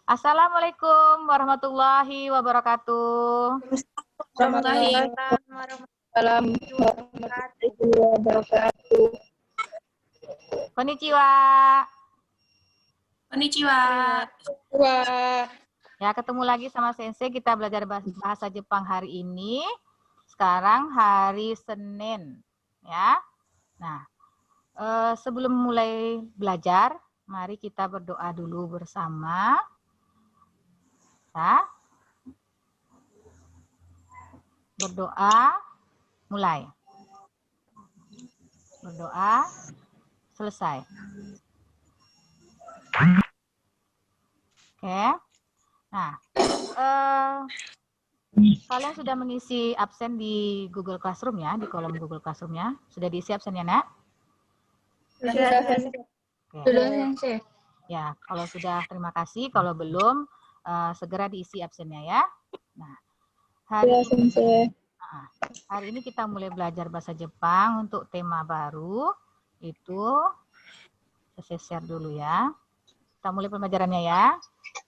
Assalamualaikum warahmatullahi wabarakatuh. Waalaikumsalam warahmatullahi wabarakatuh. Konnichiwa. Konnichiwa. Ya, ketemu lagi sama Sensei. Kita belajar bahasa Jepang hari ini. Sekarang hari Senin, ya. Nah, sebelum mulai belajar, mari kita berdoa dulu bersama. Ya. Berdoa, mulai. Berdoa, selesai. Oke. Nah, kalian sudah mengisi absen di Google Classroom ya, di kolom Google Classroom-nya. Sudah diisi absennya, Nak? Sudah. Ya, kalau sudah terima kasih. Kalau belum, segera diisi absennya ya. Nah, hari ini kita mulai belajar bahasa Jepang untuk tema baru. Itu, saya share dulu ya. Kita mulai pembelajarannya ya.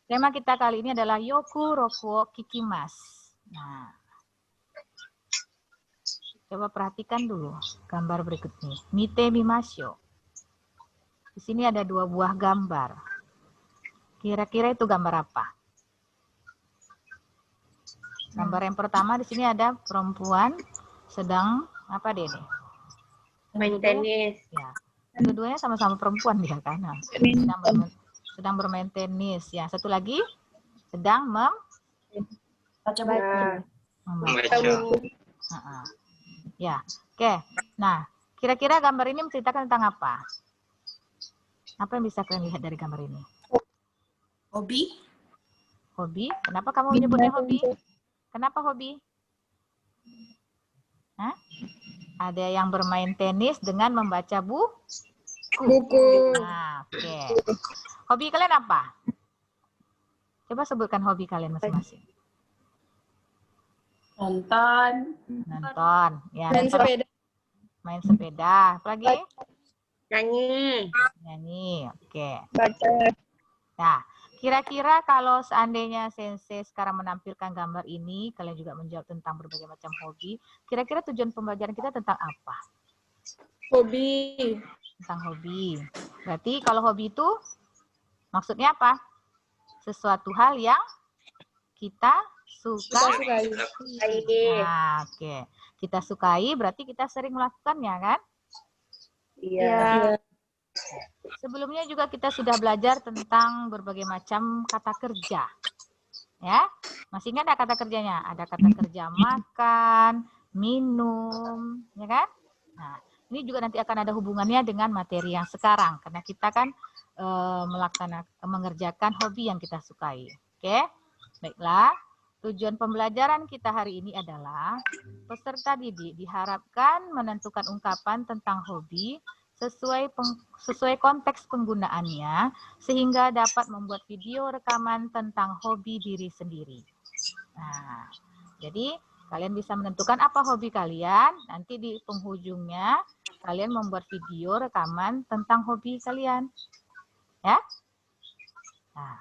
Tema kita kali ini adalah Yoku Roku Kikimasu. Nah, coba perhatikan dulu gambar berikut ini. Mite mimashou. Di sini ada 2 buah gambar. Kira-kira itu gambar apa? Gambar yang pertama di sini ada perempuan sedang apa deh? Main tenis. Ya, dua-duanya sama-sama perempuan dia kan. Nah, sedang bermain tenis. Ya, satu lagi sedang Baca. membaca. Ya, oke. Nah, kira-kira gambar ini menceritakan tentang apa? Apa yang bisa kalian lihat dari gambar ini? Hobi? Hobi? Kenapa kamu menyebutnya hobi? Kenapa hobi? Hah? Ada yang bermain tenis dengan membaca buku. Nah, oke. Hobi kalian apa? Coba sebutkan hobi kalian masing-masing. Nonton. Ya, Main sepeda. Main sepeda. Apa lagi? Nyanyi. Oke. Baca. Nah, kira-kira kalau seandainya Sensei sekarang menampilkan gambar ini, kalian juga menjawab tentang berbagai macam hobi. Kira-kira tujuan pembelajaran kita tentang apa? Hobi. Tentang hobi. Berarti kalau hobi itu maksudnya apa? Sesuatu hal yang kita sukai. Nah, oke. Kita sukai berarti kita sering melakukannya kan? Iya. Sebelumnya juga kita sudah belajar tentang berbagai macam kata kerja. Ya, masih ingat ada kata kerjanya? Ada kata kerja makan, minum, ya kan? Nah, ini juga nanti akan ada hubungannya dengan materi yang sekarang karena kita kan mengerjakan hobi yang kita sukai. Oke? Baiklah. Tujuan pembelajaran kita hari ini adalah peserta didik diharapkan menentukan ungkapan tentang hobi sesuai konteks penggunaannya sehingga dapat membuat video rekaman tentang hobi diri sendiri. Nah, jadi kalian bisa menentukan apa hobi kalian, nanti di penghujungnya kalian membuat video rekaman tentang hobi kalian. Ya? Nah,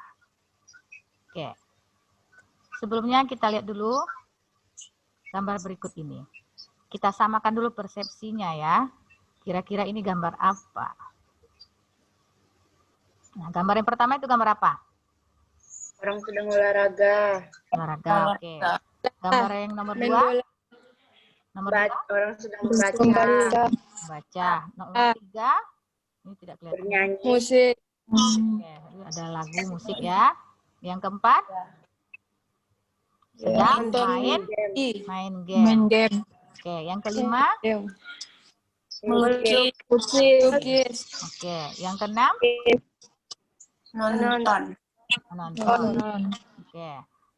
oke. Sebelumnya kita lihat dulu gambar berikut ini. Kita samakan dulu persepsinya ya. Kira-kira ini gambar apa? Nah, gambar yang pertama itu gambar apa? Orang sedang olahraga. Olahraga, oke. Gambar yang nomor 2? Nomor 2? Orang sedang membaca. Membaca. Nomor 3? Ini tidak kelihatan. Bernyanyi. Musik. Oke, ada lagu musik ya. Yang keempat? Sedang main game. Oke, yang kelima? Melukis. Oke, yang keenam? Nonton. Oke.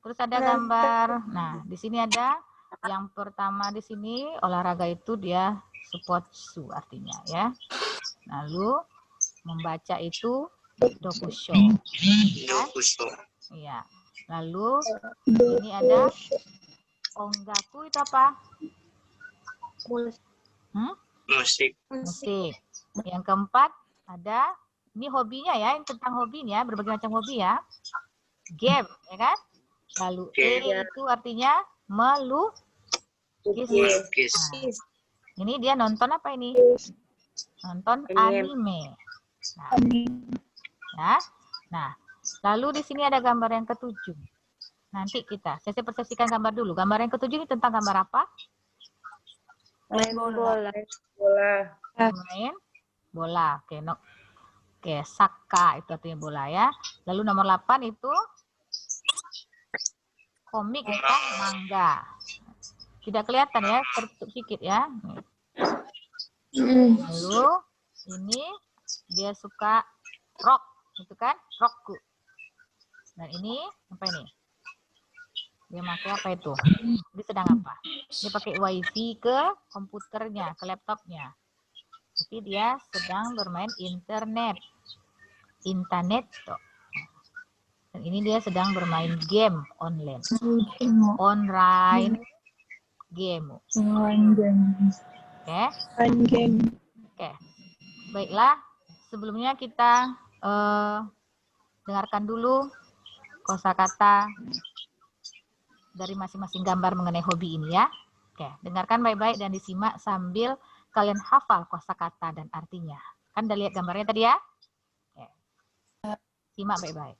Terus ada gambar. Nah, di sini ada yang pertama di sini olahraga itu dia sportsu artinya ya. Lalu membaca itu dokusho. Iya. Lalu ini ada ongaku itu apa? Musik. Yang keempat ada ini hobinya ya, yang tentang hobinya, berbagai macam hobi ya. game, ya kan? Lalu Ya. itu artinya melukis. Lukis. Nah, ini dia nonton apa ini? Nonton anime. Nah, nah, lalu di sini ada gambar yang ketujuh. Nanti saya persepsikan gambar dulu. Gambar yang ketujuh ini tentang gambar apa? Main bola. Bola. Main bola. Oke, oke, Saka itu artinya bola ya. Lalu nomor 8 itu komik atau manga. Tidak kelihatan ya, tertutup sedikit ya. Lalu ini dia suka rock, itu kan? Rockku. Dan ini apa ini? Dia pakai apa itu? Dia sedang apa? Dia pakai wifi ke komputernya, ke laptopnya. Tapi dia sedang bermain internet. Dan ini dia sedang bermain game online. Online game. Oke. Oke. Baiklah, sebelumnya kita dengarkan dulu kosakata dari masing-masing gambar mengenai hobi ini ya. Oke, dengarkan baik-baik dan disimak sambil kalian hafal kosakata dan artinya. Kan udah lihat gambarnya tadi ya? Oke. Simak baik-baik.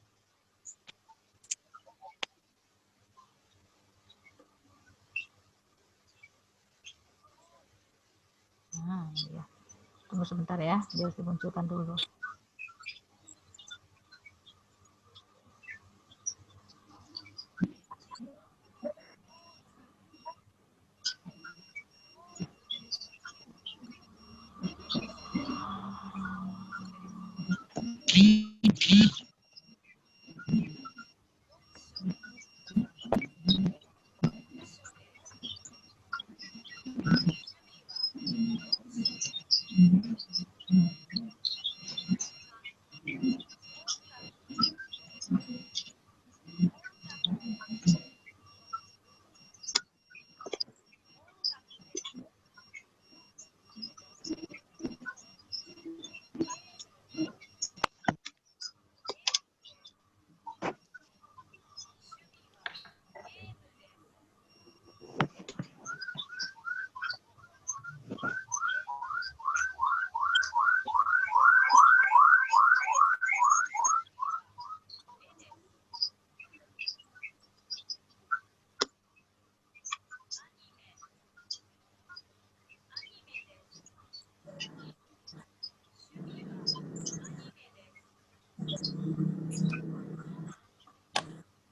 Ya. Tunggu sebentar ya, biar dimunculkan dulu.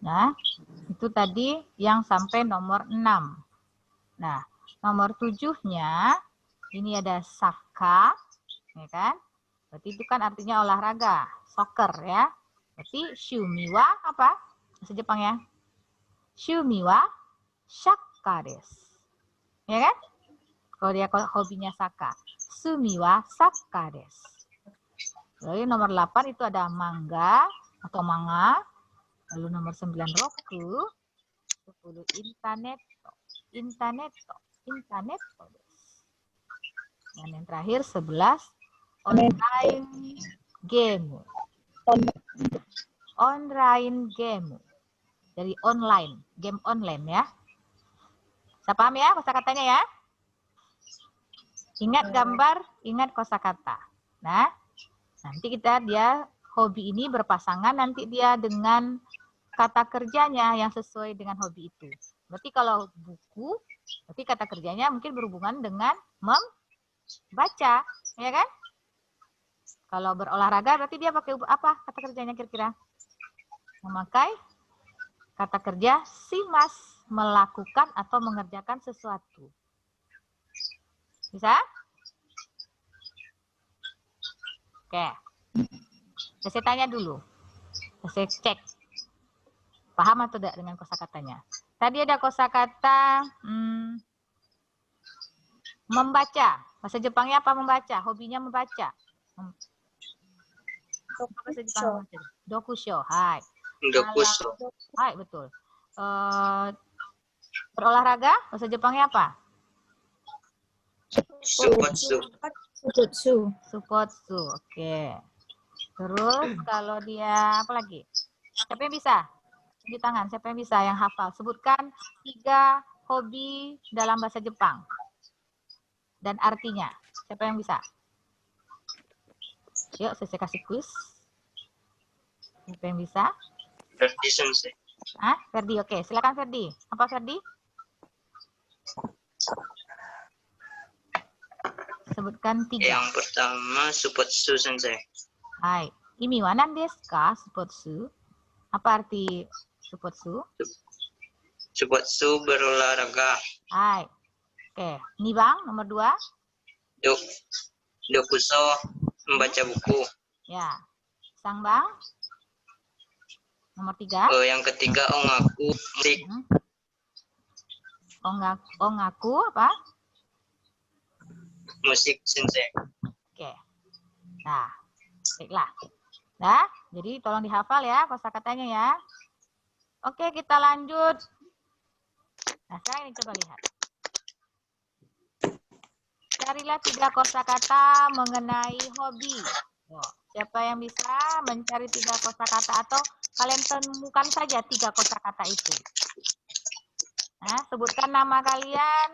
Nah, itu tadi yang sampai nomor 6. Nah, nomor 7-nya ini ada saka, ya kan? Berarti itu kan artinya olahraga, soccer ya. Berarti shumiwa apa? Bahasa Jepang ya. Shumiwa shakka desu. Ya kan? Kalau dia hobinya saka. Sumiwa sakka desu. Lalu nomor 8 itu ada manga atau manga. Lalu nomor 9 roku. 10 internet. Dan yang terakhir 11 online game. Online game. Dari online, game online ya. Saya paham ya kosakatanya ya? Ingat gambar, ingat kosakata. Nah, nanti dia hobi ini berpasangan nanti dia dengan kata kerjanya yang sesuai dengan hobi itu. Berarti kalau buku, berarti kata kerjanya mungkin berhubungan dengan membaca, ya kan? Kalau berolahraga berarti dia pakai apa kata kerjanya kira-kira? Memakai kata kerja simas, melakukan atau mengerjakan sesuatu. Bisa? Oke. Saya tanya dulu. Saya cek. Paham atau tidak dengan kosakatanya? Tadi ada kosakata membaca. Bahasa Jepangnya apa membaca? Hobinya membaca. Bahasa Jepang membaca. Dokusho. Hai. Dokusho. Hai, betul. Berolahraga, bahasa Jepangnya apa? Supotsu. Oke. Terus kalau dia apa lagi? Siapa yang bisa? Tunjuk tangan. Siapa yang bisa yang hafal? Sebutkan 3 hobi dalam bahasa Jepang. Dan artinya. Siapa yang bisa? Yuk, saya kasih kuis. Siapa yang bisa? Ferdi Sensei. Ah, Ferdi. Oke, silakan Ferdi. Apa Ferdi? Sebutkan 3. Yang pertama Supotsu Sensei. Hai. Imi wa nan desu ka, supotsu? Apa arti supotsu? Supotsu berolahraga. Hai. Oke. Nibang, nomor 2. Dokuso membaca buku. Ya. Sangbang. Nomor 3. Yang ketiga Ongaku musik. Ongaku apa? Musik Sensei. Oke. Nah, baiklah. Nah, jadi tolong dihafal ya kosakatanya ya. Oke, kita lanjut. Nah, sekarang ini coba lihat. Carilah 3 kosakata mengenai hobi. Siapa yang bisa mencari 3 kosakata atau kalian temukan saja 3 kosakata itu. Nah, sebutkan nama kalian,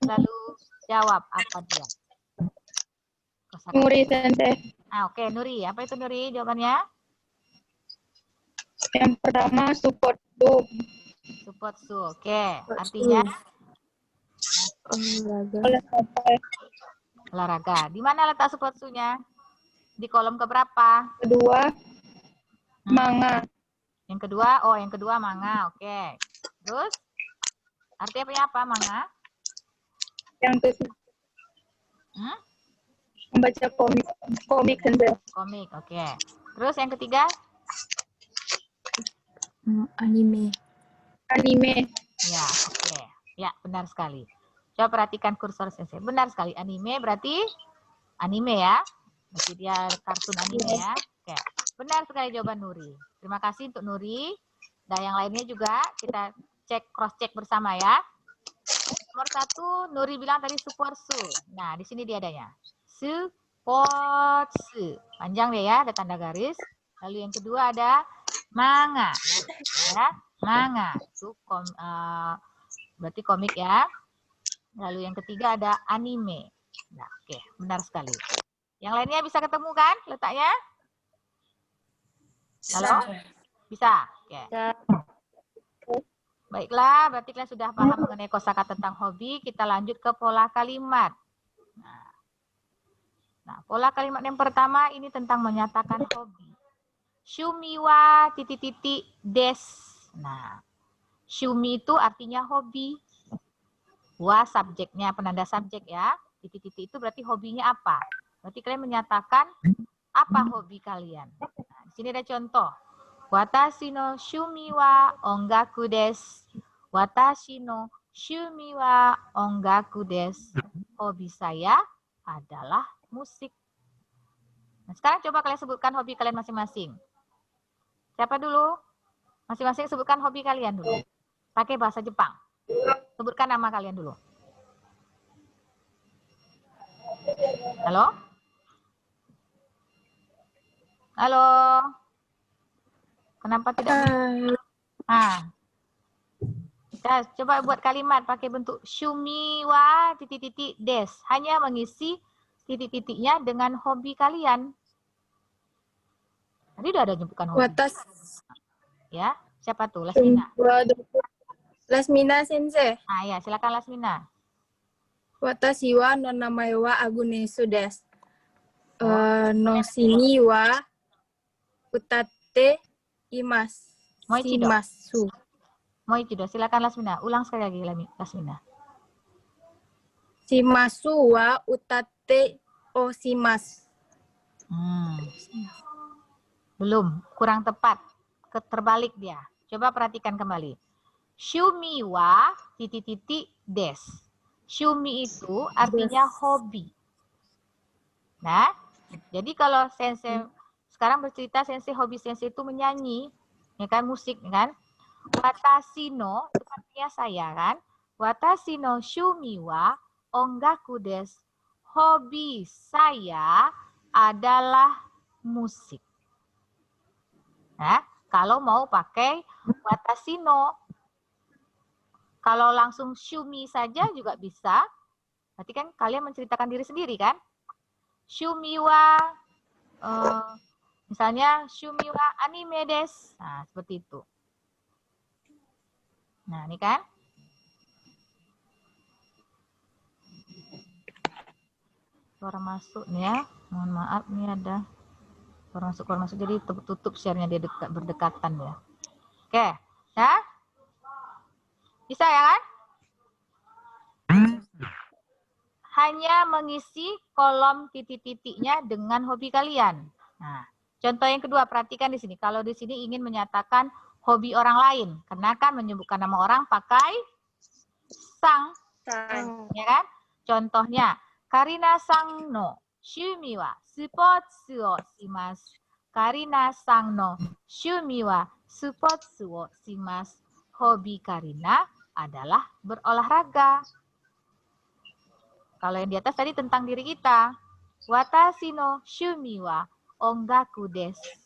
lalu jawab apa dia. Kosakata. Nuri Sensei. Oke, Nuri. Apa itu Nuri jawabannya? Yang pertama supotsu. Supotsu. Oke, artinya olahraga. Di mana letak supotsunya? Di kolom keberapa? Kedua manga. Yang kedua, yang kedua manga. Oke. Terus artinya apa manga? Yang ketiga membaca komik Sensei. Komik, oke. Terus yang ketiga? Anime. Ya, oke. Ya, benar sekali. Coba perhatikan kursor Sensei. Benar sekali. Anime berarti anime ya. Berarti dia kartun anime ya. Oke. Benar sekali jawaban Nuri. Terima kasih untuk Nuri. Dan yang lainnya juga kita cross check bersama ya. Nomor 1, Nuri bilang tadi supotsu. Nah, di sini dia adanya. Supotsu. Panjang dia ya, ada tanda garis. Lalu yang kedua ada manga. Ya, manga. Itu berarti komik ya. Lalu yang ketiga ada anime. Nah, oke, benar sekali. Yang lainnya bisa ketemu kan letaknya? Halo? Bisa? Oke. Baiklah, berarti kalian sudah paham mengenai kosakata tentang hobi. Kita lanjut ke pola kalimat. Nah, pola kalimat yang pertama ini tentang menyatakan hobi. Shumi wa ... des. Nah, shumi itu artinya hobi. Wa subjeknya, penanda subjek ya. Titik-titik itu berarti hobinya apa? Berarti kalian menyatakan apa hobi kalian. Nah, di sini ada contoh. Watashi no shumi wa ongaku desu. Watashi no shumi wa ongaku desu. Hobi saya adalah musik. Nah, sekarang coba kalian sebutkan hobi kalian masing-masing. Siapa dulu? Masing-masing sebutkan hobi kalian dulu. Pakai bahasa Jepang. Sebutkan nama kalian dulu. Halo? Halo? Kenapa tidak? Kita coba buat kalimat pakai bentuk shumi wa ... des. Hanya mengisi titik-titiknya dengan hobi kalian. Tadi udah ada nyebutkan hobi. Ya, siapa tuh? Lasmina. Lasmina Sensei. Ya, silakan Lasmina. Watashi wa no namae wa Agunesu desu. No shimi wa utatte imasu. Moichido, silakan Lasmina. Ulang sekali lagi Lasmina. Shimasu wa utatte oshimasu. Belum, kurang tepat. Terbalik dia. Coba perhatikan kembali. Shumi wa ... des. Shumi itu artinya hobi. Nah, jadi kalau Sensei sekarang bercerita hobi Sensei itu menyanyi, ya kan, musik, ya kan? Watashi no itu artinya saya kan. Watashi no shumi wa ongaku desu. Hobi saya adalah musik. Nah, Kalau mau pakai watashi no. Kalau langsung shumi saja juga bisa. Berarti kan kalian menceritakan diri sendiri kan? Shumi wa misalnya shumi wa anime desu. Nah, seperti itu. Nah, ini kan? Suara masuk nih ya. Mohon maaf nih ada suara masuk. Jadi tutup share-nya dia berdekatan ya. Oke, ya? Bisa ya kan? Hanya mengisi kolom titik-titiknya dengan hobi kalian. Nah, contoh yang kedua, perhatikan di sini. Kalau di sini ingin menyatakan hobi orang lain, kenakan menyebutkan nama orang pakai sang, ya kan? Contohnya, Karina sang no shumi wa spotsu o shimasu. Karina sang no shumi wa spotsu o shimasu. Hobi Karina adalah berolahraga. Kalau yang di atas tadi tentang diri kita. Watashi no shumi wa ongaku desu.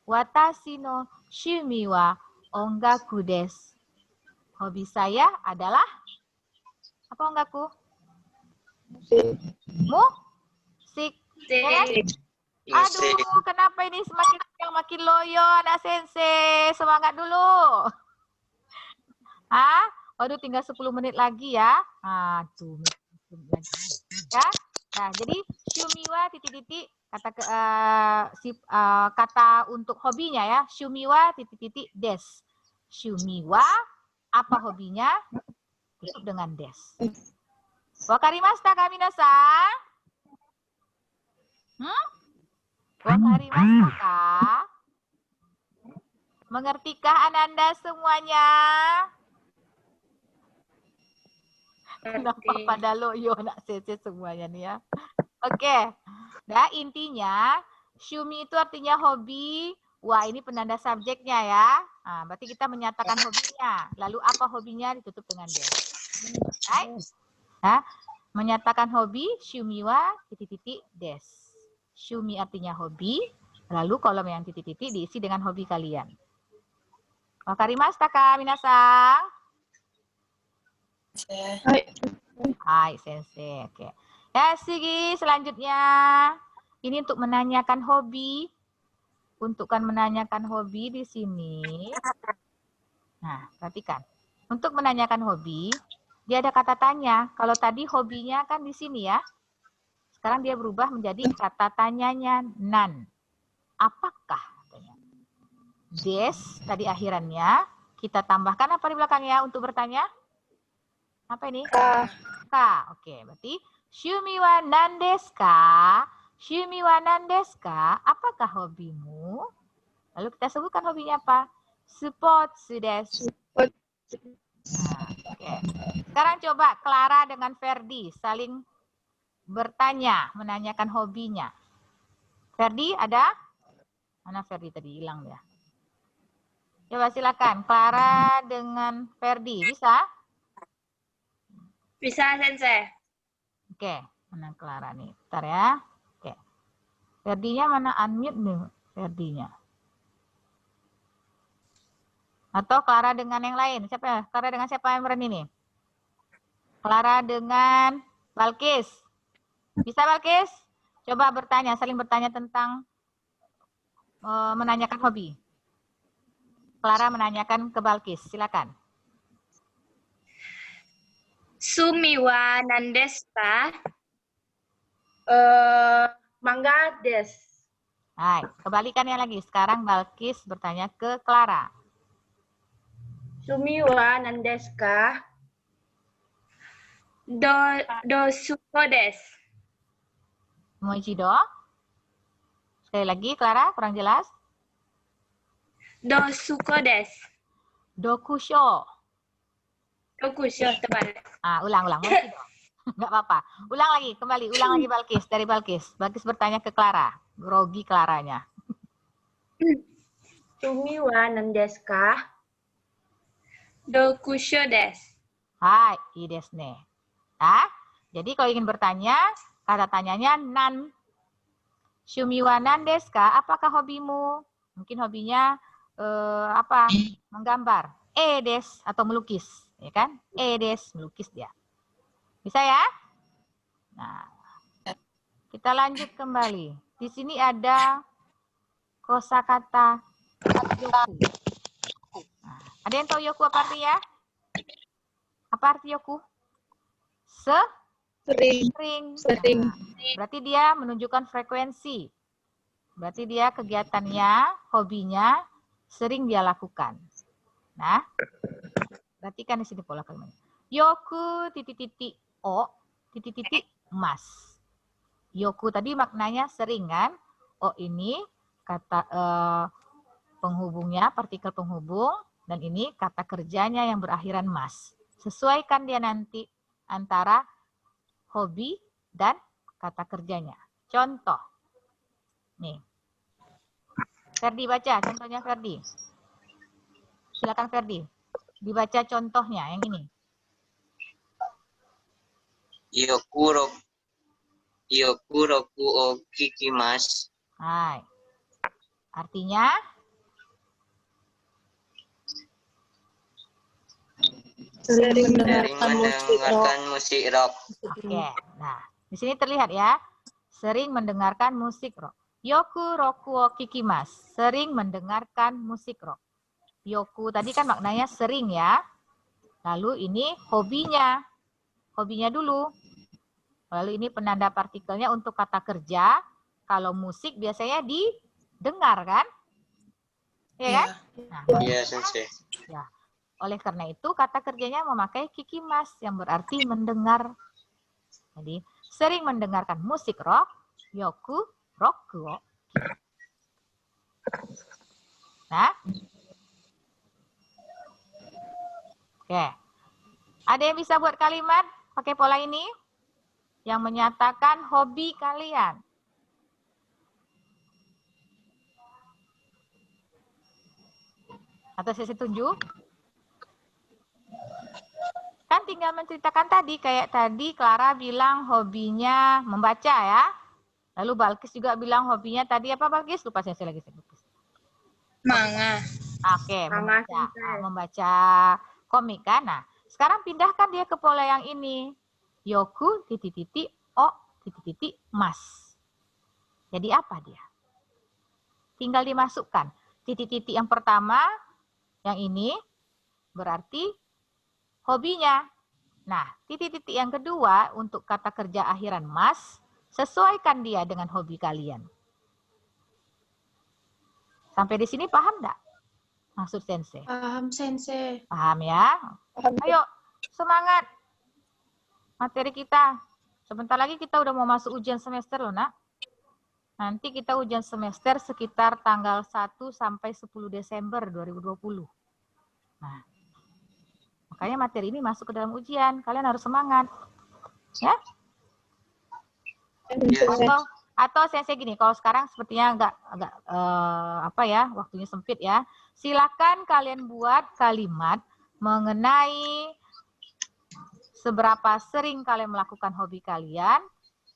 Watashi no shumi wa ongaku desu. Hobi saya adalah apa ongaku? Musik. Ya kan? Aduh, kenapa ini makin loyo anak sensei? Semangat dulu. Waduh, tinggal 10 menit lagi ya. Aduh. Ya. Nah, jadi shumiwa titik-titik kata untuk hobinya ya. Shumiwa titik-titik des. Shumiwa apa hobinya? Tutup dengan des. Wakarimashita ka minasan? Wakarimashita ka? Mengertikah Ananda semuanya? Kenapa pada loyo nak sese semuanya nih ya? Oke. Nah, intinya shumi itu artinya hobi. Wah, ini penanda subjeknya ya. Nah, berarti kita menyatakan hobinya. Lalu apa hobinya ditutup dengan des. Right? Nah, menyatakan hobi shumiwa titik-titik des. Shumi artinya hobi, lalu kolom yang titik-titik diisi dengan hobi kalian. Wakarimashita ka minasan? Hai sensei. Oke. Ya, Sigi, selanjutnya ini untuk menanyakan hobi. Untukkan menanyakan hobi di sini. Nah, perhatikan. Untuk menanyakan hobi, dia ada kata tanya. Kalau tadi hobinya kan di sini ya. Sekarang dia berubah menjadi kata tanyanya nan. Apakah? Des, tadi akhirannya. Kita tambahkan apa di belakangnya untuk bertanya? Apa ini? Ka. Oke, berarti shumi wa nan desu ka? Shumi wa nan desu ka? Apakah hobimu? Lalu kita sebutkan hobinya apa? Sports desu. Nah, oke. Sekarang coba Clara dengan Ferdi saling bertanya, menanyakan hobinya. Ferdi ada? Mana Ferdi tadi? Hilang ya. Coba silakan. Clara dengan Ferdi. Bisa? Bisa, Sensei. Oke. Mana Clara nih? Bentar ya. Oke. Ferdinya mana unmute nih? Ferdinya. Atau Clara dengan yang lain? Siapa ya? Clara dengan siapa yang berani nih? Clara dengan Balkis. Bisa Balkis? Coba bertanya, saling bertanya tentang menanyakan hobi. Clara menanyakan ke Balkis, silakan. Sumi wa nan desu ka? Manga desu. Hai, kebalikannya lagi. Sekarang Balkis bertanya ke Clara. Sumi wa nan desu ka? Do suko desu. Moichido. Sekali lagi, Clara, kurang jelas. Do suko desu. Dokusho. Dokusho, teman. Ulang. Moichido. Nggak apa-apa. Ulang lagi, kembali. Ulang lagi Balkis, dari Balkis. Balkis bertanya ke Clara. Grogi Claranya. Sumi wa nan desu ka? Dokusho desu. Hai, i desu ne. Jadi kalau ingin bertanya, kata tanyanya nan. Shumi wa nan desu ka? Apakah hobimu? Mungkin hobinya apa? Menggambar. Des atau melukis, ya kan? Des melukis dia. Bisa ya? Nah, kita lanjut kembali. Di sini ada kosakata yoku. Nah, ada yang tahu yoku apa artinya? Apa arti yoku? Sering. Nah, berarti dia menunjukkan frekuensi. Berarti dia kegiatannya, hobinya sering dia lakukan. Nah, perhatikan di sini pola kalimatnya. Yoku titik-titik o titik-titik mas. Yoku tadi maknanya sering kan? O ini kata penghubungnya, partikel penghubung, dan ini kata kerjanya yang berakhiran mas. Sesuaikan dia nanti antara hobi dan kata kerjanya. Contoh. Nih. Ferdi baca contohnya Ferdi. Silakan Ferdi. Dibaca contohnya yang ini. Yoku roku o kikimasu. Hai. Artinya Sering mendengarkan musik rock. Oke. Nah, di sini terlihat ya. Sering mendengarkan musik rock. Yoku roku o kikimasu. Sering mendengarkan musik rock. Yoku tadi kan maknanya sering ya. Lalu ini hobinya. Hobinya dulu. Lalu ini penanda partikelnya untuk kata kerja. Kalau musik biasanya didengar kan? Iya kan? Nah, Iya, Sensei. ya. Oleh karena itu kata kerjanya memakai kikimas yang berarti mendengar. Jadi sering mendengarkan musik rock. Yoku roku o. Nah. Oke. Ada yang bisa buat kalimat pakai pola ini? Yang menyatakan hobi kalian. Atau sesi tunjuk? Kan tinggal menceritakan tadi. Kayak tadi Clara bilang hobinya membaca ya. Lalu Balkis juga bilang hobinya tadi apa Balkis? Lupa saya lagi sebut. Manga. Oke, membaca komik kan. Nah, sekarang pindahkan dia ke pola yang ini. Yoku titik-titik o titik-titik mas. Jadi apa dia? Tinggal dimasukkan. Titik-titik yang pertama, yang ini berarti hobinya. Nah, titik-titik yang kedua untuk kata kerja akhiran mas, sesuaikan dia dengan hobi kalian. Sampai di sini paham enggak? Maksud Sensei. Paham, Sensei. Paham ya? Ayo, semangat. Materi kita. Sebentar lagi kita udah mau masuk ujian semester loh, Nak. Nanti kita ujian semester sekitar tanggal 1 sampai 10 Desember 2020. Nah, makanya materi ini masuk ke dalam ujian. Kalian harus semangat. Ya? Atau Sensei gini, kalau sekarang sepertinya agak waktunya sempit ya. Silakan kalian buat kalimat mengenai seberapa sering kalian melakukan hobi kalian.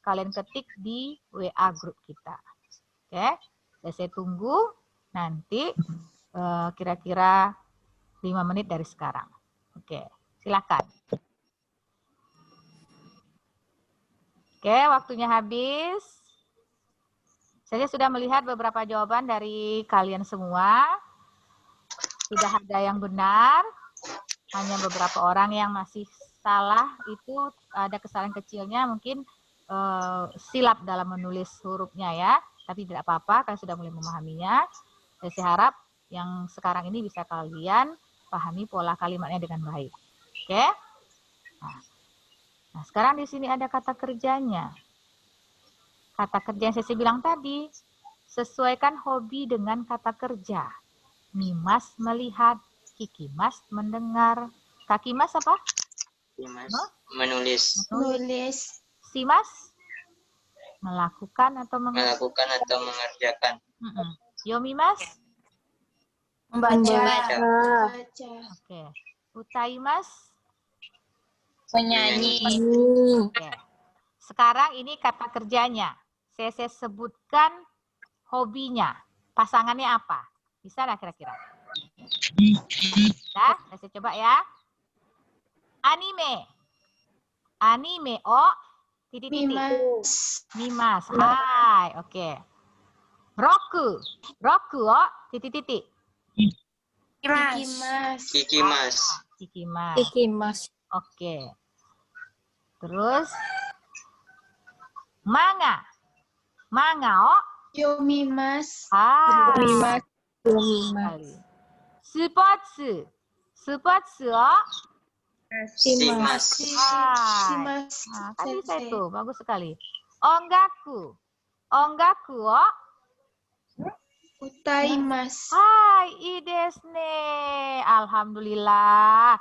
Kalian ketik di WA grup kita. Oke, saya tunggu nanti kira-kira 5 menit dari sekarang. Oke, silakan. Oke, waktunya habis. Saya sudah melihat beberapa jawaban dari kalian semua. Sudah ada yang benar, hanya beberapa orang yang masih salah. Itu ada kesalahan kecilnya, mungkin silap dalam menulis hurufnya ya. Tapi tidak apa-apa, kalian sudah mulai memahaminya. Saya harap yang sekarang ini bisa kalian pahami pola kalimatnya dengan baik. Oke? Nah, sekarang di sini ada kata kerjanya. Kata kerja yang saya bilang tadi, sesuaikan hobi dengan kata kerja. Mimas melihat, Kikimas mendengar. Kakimas apa? Kikimas menulis. Simas melakukan atau mengerjakan. Yomimas Membaca. Oke. Utaimas Menyanyi. Oke. Sekarang ini kata kerjanya. Saya sebutkan hobinya. Pasangannya apa? Bisa nggak kira-kira? Nah, saya coba ya. Anime. Anime o titik-titik. Mimas. Hai, oke. Roku. Roku o titik-titik. Kikimas. Kikimas. Oke. Terus manga. Manga o Yomimas. Yomimas. Sports. Sports o Simas. Kan bisa itu, bagus sekali. Ongaku. Ongaku o Utaimasu. Hai, ii desu ne. Alhamdulillah.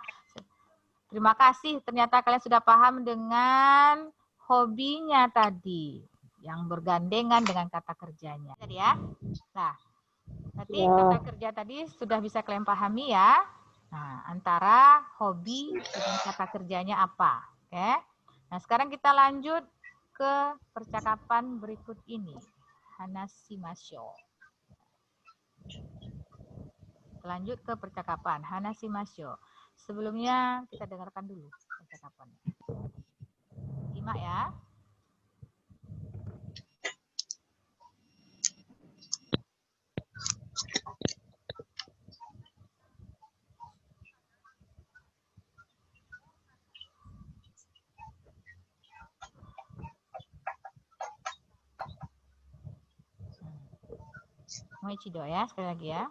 Terima kasih, ternyata kalian sudah paham dengan hobinya tadi yang bergandengan dengan kata kerjanya. Tadi ya. Nah, berarti kata kerja tadi sudah bisa kalian pahami ya. Nah, antara hobi dengan kata kerjanya apa? Oke. Nah, sekarang kita lanjut ke percakapan berikut ini. Hanashimasho. Lanjut ke percakapan Hanashimasho. Sebelumnya kita dengarkan dulu percakapannya. Simak ya. Moichido ya, sekali lagi ya.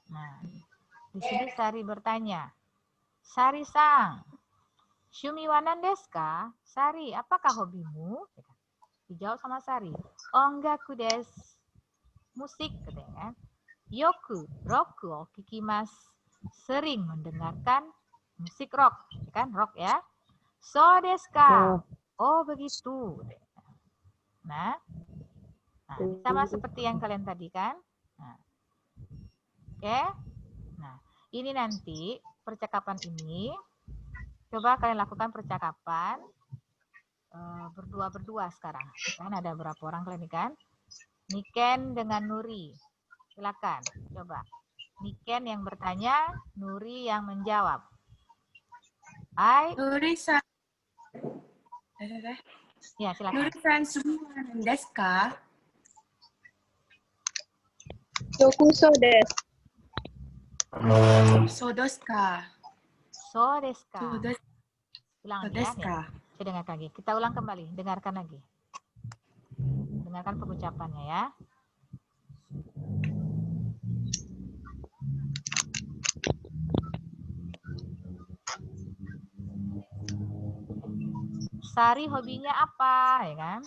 Nah, di sini Sari bertanya, Sari-sang, Shumi wa nan desu ka? Sari, apakah hobimu? Dijawab sama Sari, Ongaku desu. Musik, katanya kan. Yoku, roku o kikimasu. Sering mendengarkan musik rock, kan? Rock ya. So desu ka? Oh, begitu. Nah, sama seperti yang kalian tadi kan? Nah. Oke. Nah, ini nanti percakapan ini coba kalian lakukan percakapan berdua-berdua sekarang. Kan ada berapa orang kalian ini kan? Niken dengan Nuri. Silakan, coba. Niken yang bertanya, Nuri yang menjawab. Hai. Nuri-san. Ya, silakan. Nuri-san, sumiwa nan desu ka? Dokuso desu. So desu ka? So desu ka? So desu Ulang ya. desu ka? Saya dengarkan lagi. Kita ulang kembali. Dengarkan lagi. Dengarkan pengucapannya ya. Sari hobinya apa, ya kan?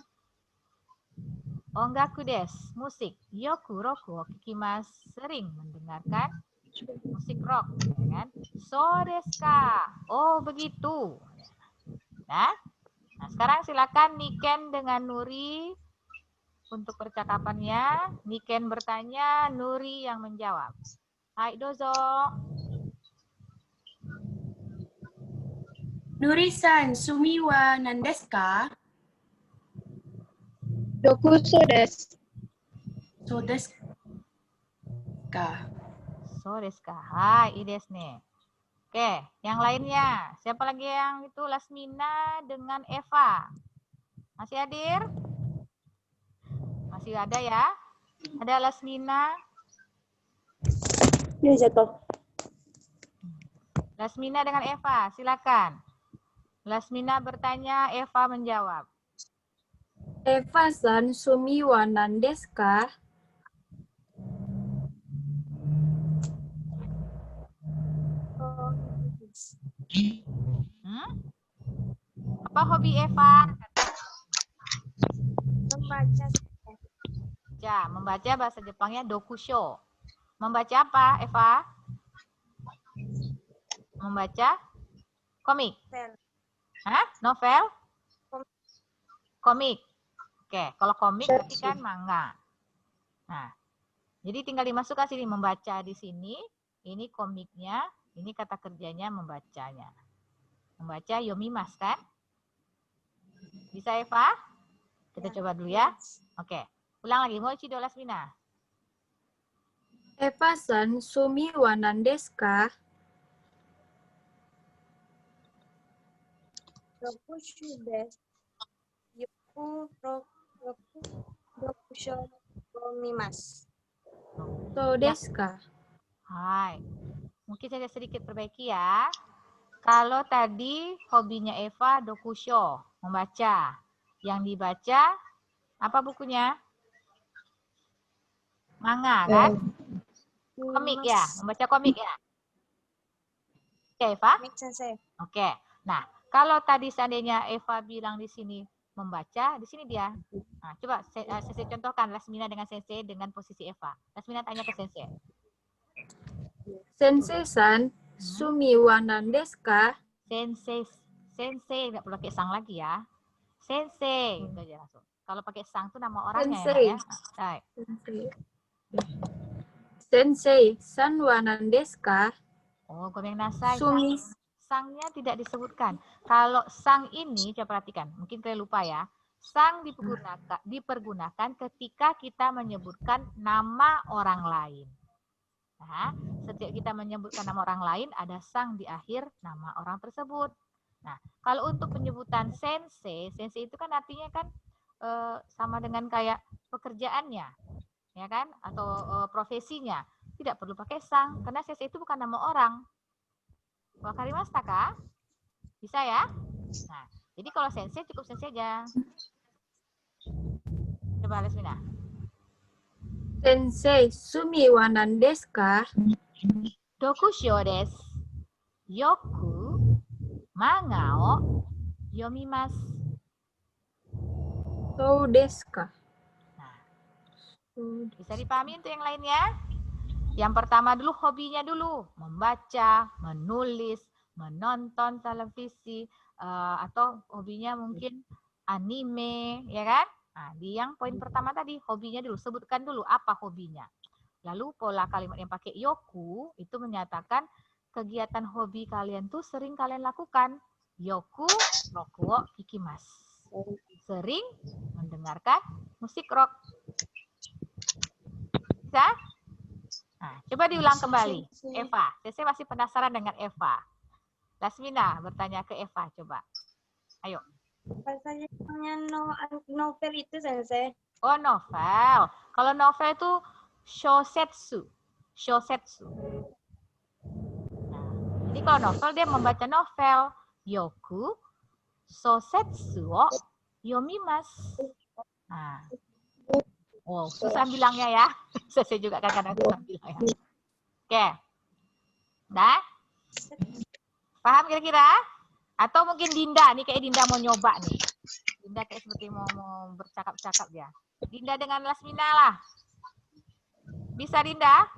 Ongaku desu, musik. Yoku roku o kikimasu, sering mendengarkan musik rock, ya kan? So desu ka? Oh, begitu. Nah, sekarang silakan Niken dengan Nuri untuk percakapannya. Niken bertanya, Nuri yang menjawab. Hai, dozo. Nuri-san, sumiwa nan desu ka? Dokuso desu. So desu ka? So desu ka? Hai, ii desu ne. Oke, yang lainnya. Siapa lagi yang itu? Lasmina dengan Eva. Masih hadir? Masih ada ya? Ada Lasmina. Ya, jatuh. Lasmina dengan Eva, silakan. Lasmina bertanya, Eva menjawab. Eva-san, sumiwa nan desu ka? Apa hobi Eva? Membaca. Membaca bahasa Jepangnya dokusho. Membaca apa, Eva? Membaca komik. Hah? Novel? Komik. Oke, kalau komik berarti kan manga. Nah, jadi tinggal dimasukkan sini membaca di sini. Ini komiknya Ini kata kerjanya membacanya. Membaca yomimas kan? Bisa Eva? Kita coba dulu ya. Oke. Ulang lagi. Moichido Lasmina. Eva-san, sumi wa nan desu ka? Rokushu desu. Yoku rokusho mimas. So desu ka? Hai. Mungkin saya sedikit perbaiki ya. Kalau tadi hobinya Eva dokusho, membaca. Yang dibaca apa bukunya? Manga kan? Komik ya, membaca komik ya. Oke, Eva? Komik sensei. Oke. Nah, kalau tadi seandainya Eva bilang di sini membaca, di sini dia. Nah, coba saya contohkan Lasmina dengan sensei dengan posisi Eva. Lasmina tanya ke sensei. Sensei-san, sumi wa nan desu ka? Sensei nggak perlu pakai sang lagi ya. Sensei itu aja langsung. Kalau pakai sang itu nama orangnya Sensei. ya. Baik. Sensei, san wa nan desu ka? Oh, gomeng nasai. Sumi. Sangnya tidak disebutkan. Kalau sang ini, coba perhatikan. Mungkin kalian lupa ya. Sang dipergunakan ketika kita menyebutkan nama orang lain. Nah, setiap kita menyebutkan nama orang lain, ada sang di akhir nama orang tersebut. Nah, kalau untuk penyebutan sensei itu kan artinya kan sama dengan kayak pekerjaannya, ya kan? Atau profesinya. Tidak perlu pakai sang, karena sensei itu bukan nama orang. Wakarimashita ka? Bisa ya? Nah, jadi kalau sensei cukup sensei aja. Coba Lesmina. Sensei, sumi wa nan desu ka? Dokusho desu. Yoku manga o yomimasu. So desu ka? Nah, bisa dipahami untuk yang lainnya? Yang pertama dulu hobinya dulu, membaca, menulis, menonton televisi, atau hobinya mungkin anime, ya kan? Nah, di yang poin pertama tadi, hobinya dulu, sebutkan dulu apa hobinya. Lalu pola kalimat yang pakai yoku itu menyatakan kegiatan hobi kalian tuh sering kalian lakukan. Yoku roku wo ikimasu. Sering mendengarkan musik rock. Bisa? Nah, coba diulang kembali. Eva, saya masih penasaran dengan Eva. Lasmina bertanya ke Eva, coba. Ayo. Apa saja novel itu sensei? Oh, novel. Kalau novel itu shosetsu. Shosetsu. Nah, jadi kalau novel dia membaca novel. Yoku shosetsu wo yomimasu. Nah. Oh, susah bilangnya ya. Saya juga kadang-kadang susah bilangnya. Oke. Dah? Paham kira-kira? Atau mungkin Dinda, nih kayak Dinda mau nyoba nih. Dinda kayak seperti mau bercakap-cakap ya. Dinda dengan Lasmina lah. Bisa Dinda?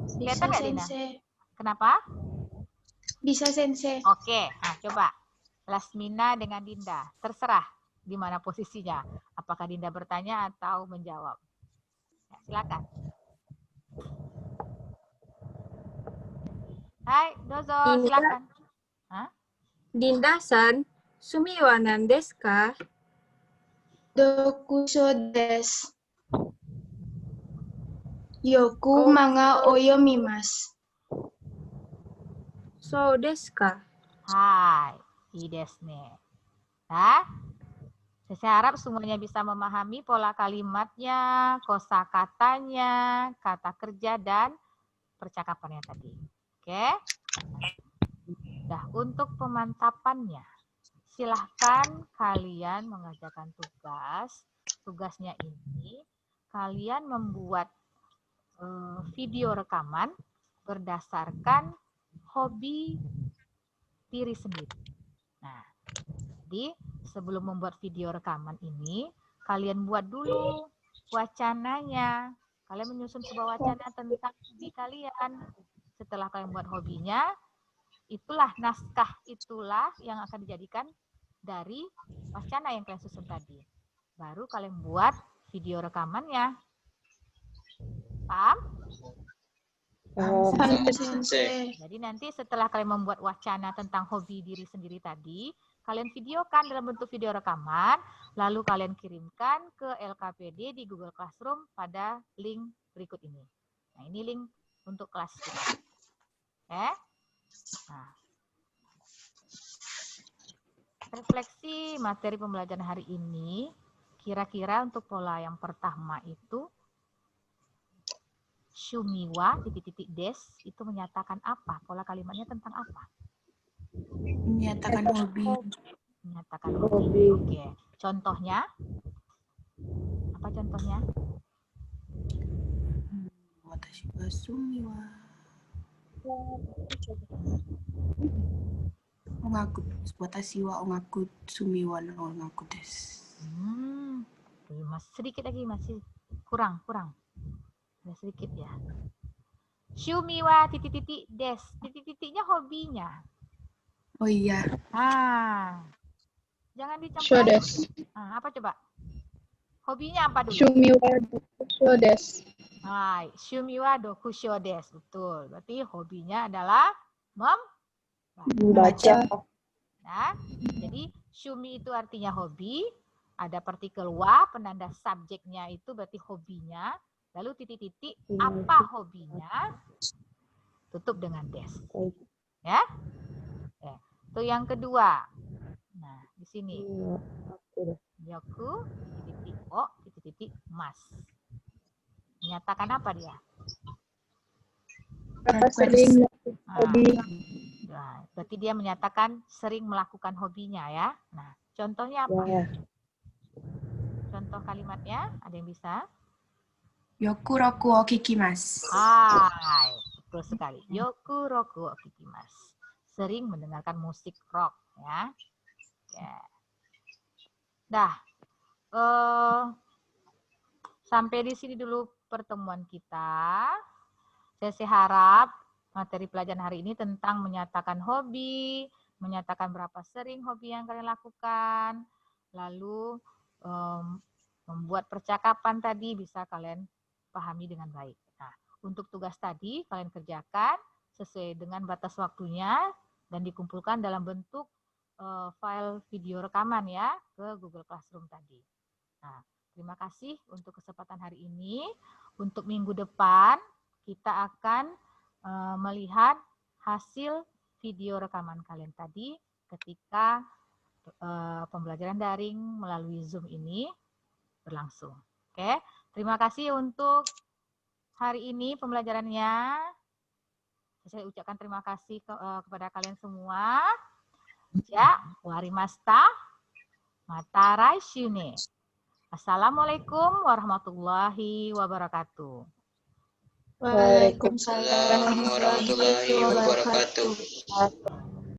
Bisa, Kelihatan nggak Dinda? Sensei. Kenapa? Bisa, Sensei. Oke, nah coba. Lasmina dengan Dinda. Terserah di mana posisinya. Apakah Dinda bertanya atau menjawab? Ya, silakan. Hai, dozo, silakan. Hah? Dinda-san, sumi wa nan desu ka? Dokusho desu. Yoku manga o yomimasu. So desu ka? Hai,いいですね. Nah, saya harap semuanya bisa memahami pola kalimatnya, kosakatanya, kata kerja, dan percakapannya tadi. Oke? Nah, untuk pemantapannya, silahkan kalian mengerjakan tugas. Tugasnya ini, kalian membuat video rekaman berdasarkan hobi diri sendiri. Nah, jadi sebelum membuat video rekaman ini, kalian buat dulu wacananya. Kalian menyusun sebuah wacana tentang hobi kalian. Setelah kalian buat hobinya, itulah naskah itulah yang akan dijadikan dari wacana yang kalian susun tadi. Baru kalian buat video rekamannya. Paham? Paham, Sensei. Jadi nanti setelah kalian membuat wacana tentang hobi diri sendiri tadi, kalian videokan dalam bentuk video rekaman, lalu kalian kirimkan ke LKPD di Google Classroom pada link berikut ini. Nah, ini link untuk kelas kita. Nah, refleksi materi pembelajaran hari ini, kira-kira untuk pola yang pertama itu, Shumiwa _des itu menyatakan apa? Pola kalimatnya tentang apa? Menyatakan hobi. Menyatakan hobi. Oke. Contohnya? Apa contohnya? Watashi wa sumiwa. Watashi wa ongaku sumiwa no ongaku desu. Sedikit lagi, masih kurang. Ada sedikit ya. Shumiwa _des. Titik-titiknya hobinya. Oh iya. Jangan dicampur. Shodes. Apa coba? Hobinya apa dulu? Shumiwa shodes. Hai, Shumiwa dokusho des. Betul. Berarti hobinya adalah Membaca. Nah, jadi shumi itu artinya hobi, ada partikel wa, penanda subjeknya itu berarti hobinya, lalu titik-titik apa hobinya, tutup dengan des. Ya? Itu yang kedua. Nah, di sini. Yoku, titik-titik o, titik-titik mas. Menyatakan apa dia? Sering Nah, berarti dia menyatakan sering melakukan hobinya ya. Nah, contohnya apa? Contoh kalimatnya, ada yang bisa? Yoku roku o kikimasu. Hai, betul sekali. Yoku roku o kikimasu. Sering mendengarkan musik rock ya. Dah. Sampai di sini dulu pertemuan kita. Saya harap materi pelajaran hari ini tentang menyatakan hobi, menyatakan berapa sering hobi yang kalian lakukan, lalu membuat percakapan tadi bisa kalian pahami dengan baik. Nah, untuk tugas tadi kalian kerjakan sesuai dengan batas waktunya dan dikumpulkan dalam bentuk file video rekaman ya ke Google Classroom tadi. Nah, terima kasih untuk kesempatan hari ini. Untuk minggu depan kita akan melihat hasil video rekaman kalian tadi ketika pembelajaran daring melalui Zoom ini berlangsung. Oke, terima kasih untuk hari ini pembelajarannya. Saya ucapkan terima kasih kepada kalian semua. Ya, warimasta, matarai shune. Assalamualaikum warahmatullahi wabarakatuh. Waalaikumsalam Warahmatullahi wabarakatuh.